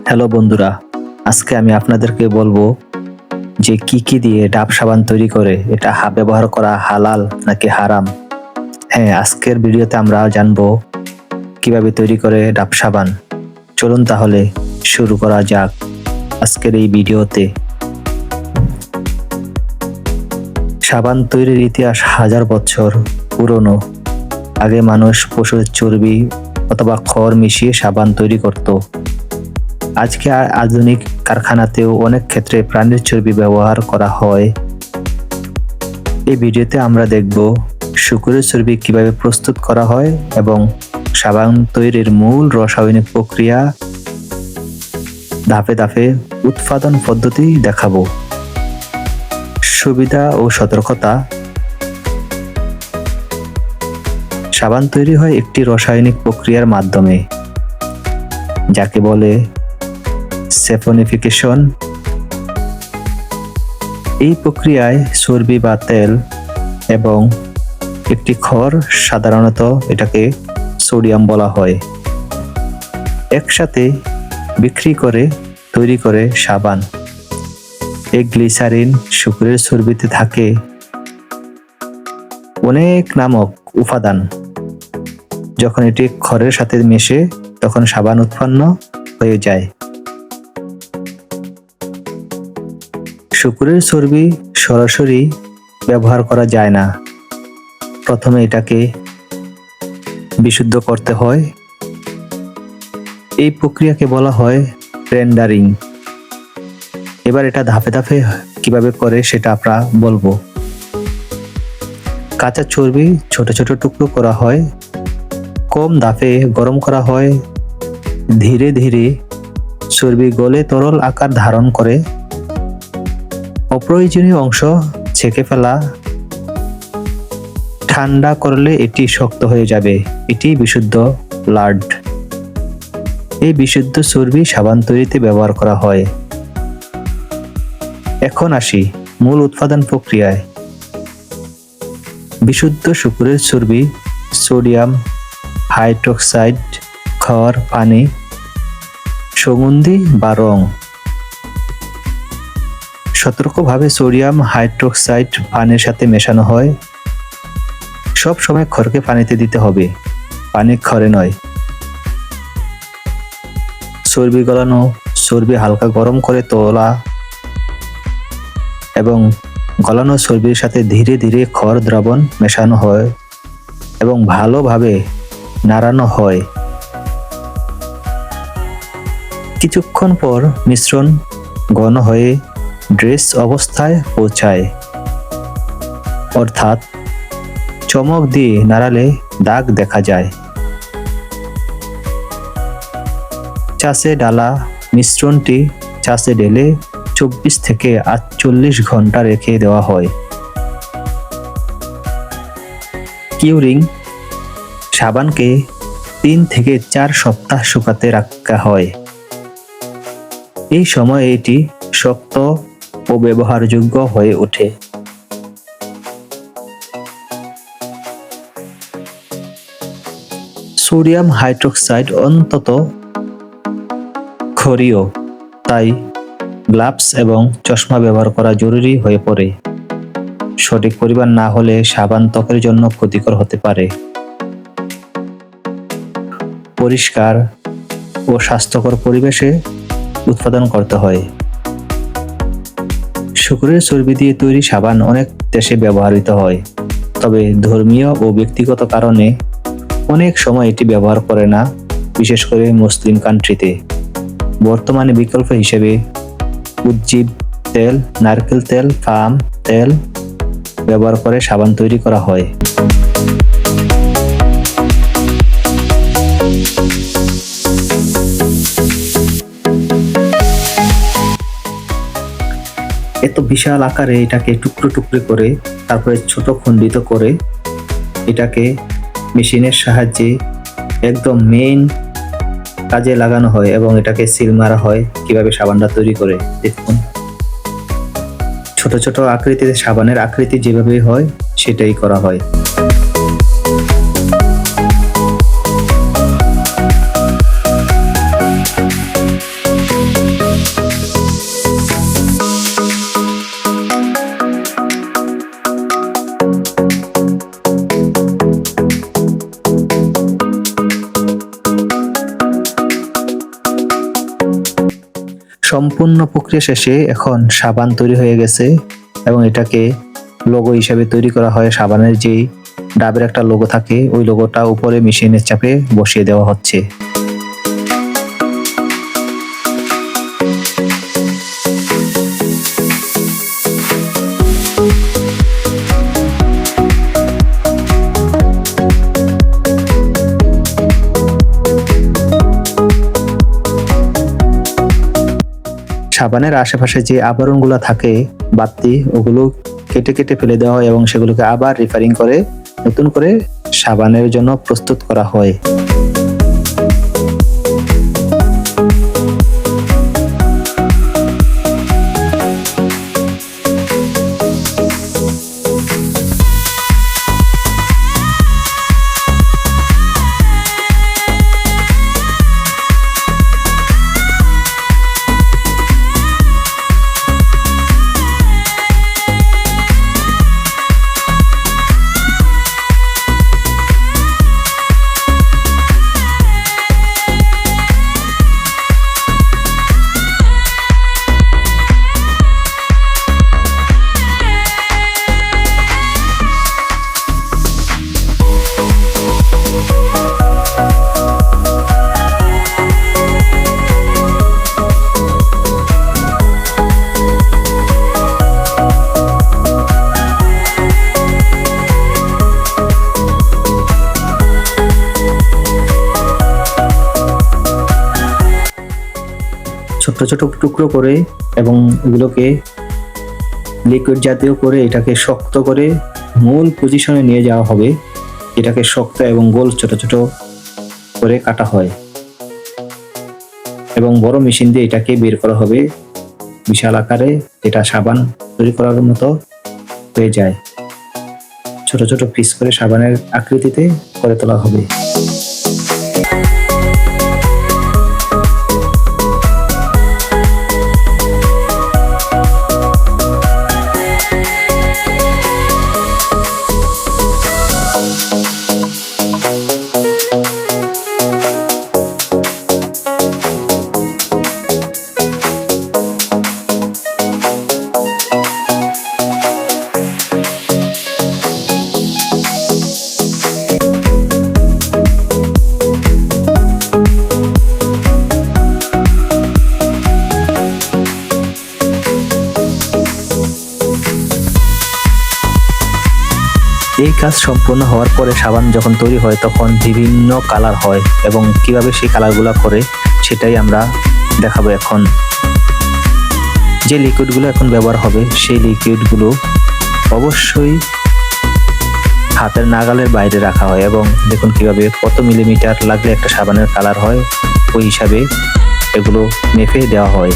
Hello বন্ধুরা, আজকে আমি আপনাদেরকে বলবো যে কি দিয়ে ডাব সাবান তৈরি করে এটা ব্যবহার করা হালাল নাকি হারাম। হ্যাঁ, আজকের ভিডিওতে আমরা জানবো কিভাবে তৈরি করে ডাব সাবান। চলুন তাহলে শুরু করা যাক আজকের এই ভিডিওতে। সাবান তৈরির ইতিহাস হাজার বছর পুরনো। আগে মানুষ পশুর চর্বি অথবা খড় মিশিয়ে সাবান তৈরি করত। আজকে আধুনিক কারখানাতেও অনেক ক্ষেত্রে প্রাণীর চর্বি ব্যবহার করা হয়। এই ভিডিওতে আমরা দেখব শুকরের চর্বি কিভাবে প্রস্তুত করা হয় এবং সাবান তৈরির মূল রাসায়নিক প্রক্রিয়া, ধাপে ধাপে উৎপাদন পদ্ধতি দেখাবো। সুবিধা ও সতর্কতা। সাবান তৈরি হয় একটি রাসায়নিক প্রক্রিয়ার মাধ্যমে, যাকে বলে স্যাপনিফিকেশন। এই প্রক্রিয়ায় চর্বি বা তেল এবং একটি খড়, সাধারণত এটাকে সোডিয়াম বলা হয়, একসাথে বিক্রি করে তৈরি করে সাবান। এই গ্লিসারিন শুকরের চর্বিতে থাকে অনেক নামক উপাদান। যখন এটি খড়ের সাথে মেশে তখন সাবান উৎপন্ন হয়ে যায়। শুকরের চর্বি সরাসরি ব্যবহার করা যায় না। প্রথমে এটাকে বিশুদ্ধ করতে হয়। এই প্রক্রিয়াকে বলা হয় রেন্ডারিং। এবার এটা ধাপে ধাপে কিভাবে করে সেটা আমরা বলবো। কাঁচা চর্বি ছোট ছোট টুকরো করা হয়, কম ধাপে গরম করা হয়। ধীরে ধীরে চর্বি গলে তরল আকার ধারণ করে। অপ্রয়োজনীয় অংশ ছেঁকে ফেলা। ঠান্ডা করলে এটি শক্ত হয়ে যাবে। এটি বিশুদ্ধ লাড। এই বিশুদ্ধ চর্বি সাবান তৈরিতে ব্যবহার করা হয়। এখন আসি মূল উৎপাদন প্রক্রিয়ায়। বিশুদ্ধ শুকরের চর্বি সোডিয়াম হাইড্রোক্সাইড, খড়, পানি, সুগন্ধি বা রং। সতর্কভাবে সোডিয়াম হাইড্রোক্সাইড পানির সাথে মেশানো হয়। সব সময় খড়কে পানিতে দিতে হবে, পানি খড়ে নয়। চর্বি গলানো। চর্বি হালকা গরম করে তোলা এবং গলানো চর্বির সাথে ধীরে ধীরে খড় দ্রাবণ মেশানো হয় এবং ভালোভাবে নাড়ানো হয়। কিছুক্ষণ পর মিশ্রণ ঘন হয়ে ড্রেস অবস্থায় পৌঁছায়, অর্থাৎ চমক দিয়ে নাড়ালে দাগ দেখা যায়। চাষে ডালা। মিশ্রণটি চাষে ঢেলে 24 থেকে 48 ঘন্টা রেখে দেওয়া হয়। কিউরিং। সাবানকে 3 থেকে 4 সপ্তাহ শুকাতে রাখা হয়। এই সময় এটি শক্ত ও ব্যবহারযোগ্য হয়ে ওঠে। সোডিয়াম হাইড্রোক্সাইড অত্যন্ত ক্ষারীয়, তাই গ্লাভস এবং চশমা ব্যবহার করা জরুরি হয়ে পড়ে। সঠিক পরিমাণ না হলে সাবান ত্বকের জন্য ক্ষতিকর হতে পারে। পরিষ্কার ও স্বাস্থ্যকর পরিবেশে উৎপাদন করতে হয়। শুকরের চর্বি দিয়ে তৈরি সাবান অনেক দেশে ব্যবহৃত হয়, তবে ধর্মীয় ও ব্যক্তিগত কারণে অনেক সময় এটি ব্যবহার করে না, বিশেষ করে মুসলিম কান্ট্রিতে। বর্তমানে বিকল্প হিসেবে উদ্ভিদ তেল, নারকেল তেল, পাম তেল ব্যবহার করে সাবান তৈরি করা হয়। এত বিশাল আকারে এটাকে টুকরো টুকরো করে তারপরে ছোট খণ্ডিত করে এটাকে মেশিনের সাহায্যে একদম মেইন কাজে লাগানো হয় এবং এটাকে সিল মারা হয়। কিভাবে সাবানটা তৈরি করে দেখুন। ছোট ছোট আকৃতিতে সাবানের আকৃতি যেভাবে হয় সেটাই করা হয়। সম্পূর্ণ প্রক্রিয়া শেষে এখন সাবান তৈরি হয়ে গেছে এবং এটাকে লোগো হিসেবে তৈরি করা হয়। সাবানের যে ডাবের একটা লোগো থাকে ওই লোগোটা উপরে মেশিনের চাপে বসিয়ে দেওয়া হচ্ছে। সাবানের আশেপাশে যে আবরণগুলো থাকে বাতি, ওগুলো কেটে কেটে ফেলে দেওয়া হয় এবং সেগুলোকে আবার রিফারিং করে নতুন করে সাবানের জন্য প্রস্তুত করা হয়। ছোট ছোট টুকরো করে এবং এগুলোকে লিকুইড জাতীয় করে এটাকে শক্ত করে মূল পজিশনে নিয়ে যাওয়া হবে। এটাকে শক্ত এবং গোল ছোট ছোট করে কাটা হয় এবং বড় মেশিন দিয়ে এটাকে বের করা হবে বিশাল আকারে, যেটা সাবান তৈরি করার মতো হয়ে যায়। ছোট ছোট পিস করে সাবানের আকৃতিতে করে তোলা হবে। এই কাজ সম্পূর্ণ হওয়ার পরে সাবান যখন তৈরি হয় তখন বিভিন্ন কালার হয় এবং কিভাবে সেই কালারগুলো করে সেটাই আমরা দেখাবো এখন। যে লিকুইডগুলো এখন ব্যবহার হবে সেই লিকুইডগুলো অবশ্যই হাতের নাগালের বাইরে রাখা হয় এবং দেখুন কিভাবে কত মিলিমিটার লাগলে একটা সাবানের কালার হয় ওই হিসাবে এগুলো মেপে দেওয়া হয়।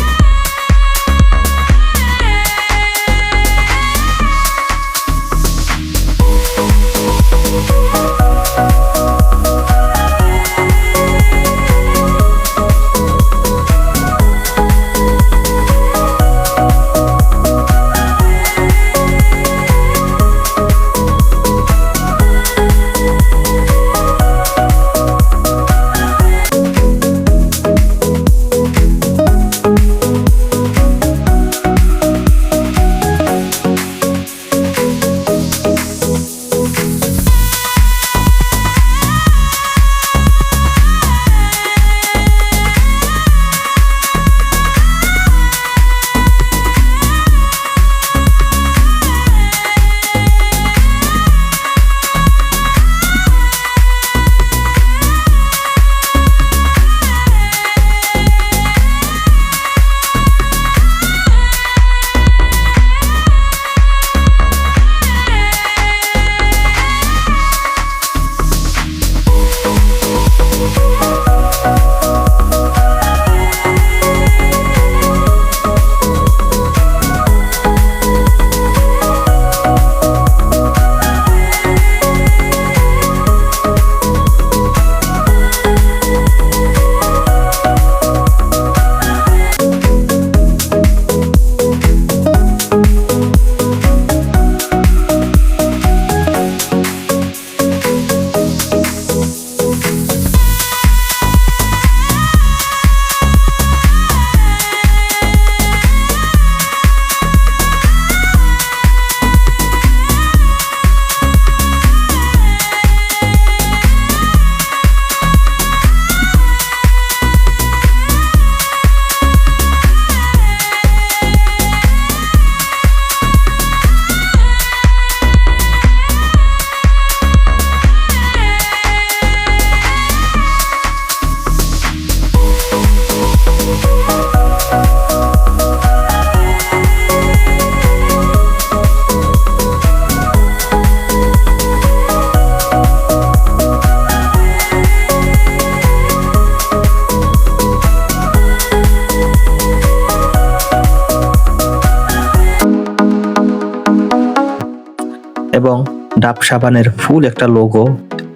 এবং ডাব সাবানের ফুল একটা লোগো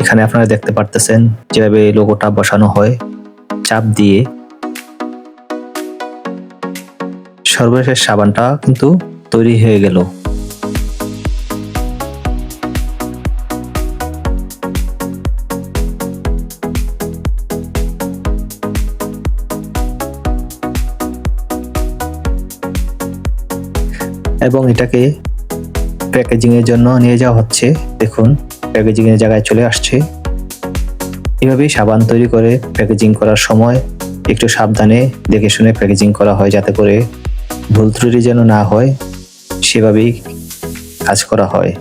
এখানে আপনারা দেখতে পারতেছেন, যেভাবে এই লোগোটা বসানো হয় চাপ দিয়ে। সর্বশেষ সাবানটা কিন্তু তৈরি হয়ে গেল। এবং এটাকে প্যাকেজিং এর জন্য নিয়ে যাওয়া হচ্ছে। দেখুন প্যাকেজিং এর জায়গায় চলে আসছে। এভাবেই সাবান তৈরি করে প্যাকেজিং করার সময় একটু সাবধানে দেখে শুনে প্যাকেজিং করা হয়, যাতে করে ভুল ত্রুটি যেন না হয়, সেভাবেই কাজ করা হয়।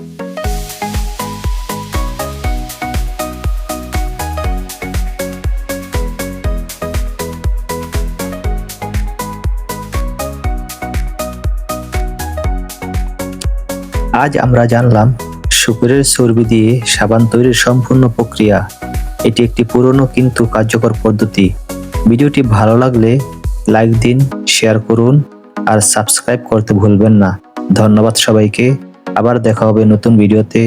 আজ আমরা জানলাম শুকরের চর্বি দিয়ে সাবান তৈরির সম্পূর্ণ প্রক্রিয়া। এটি একটি পুরনো কিন্তু কার্যকর পদ্ধতি। ভিডিওটি ভালো লাগলে লাইক দিন, শেয়ার করুন আর সাবস্ক্রাইব করতে ভুলবেন না। ধন্যবাদ সবাইকে। আবার দেখা হবে নতুন ভিডিওতে।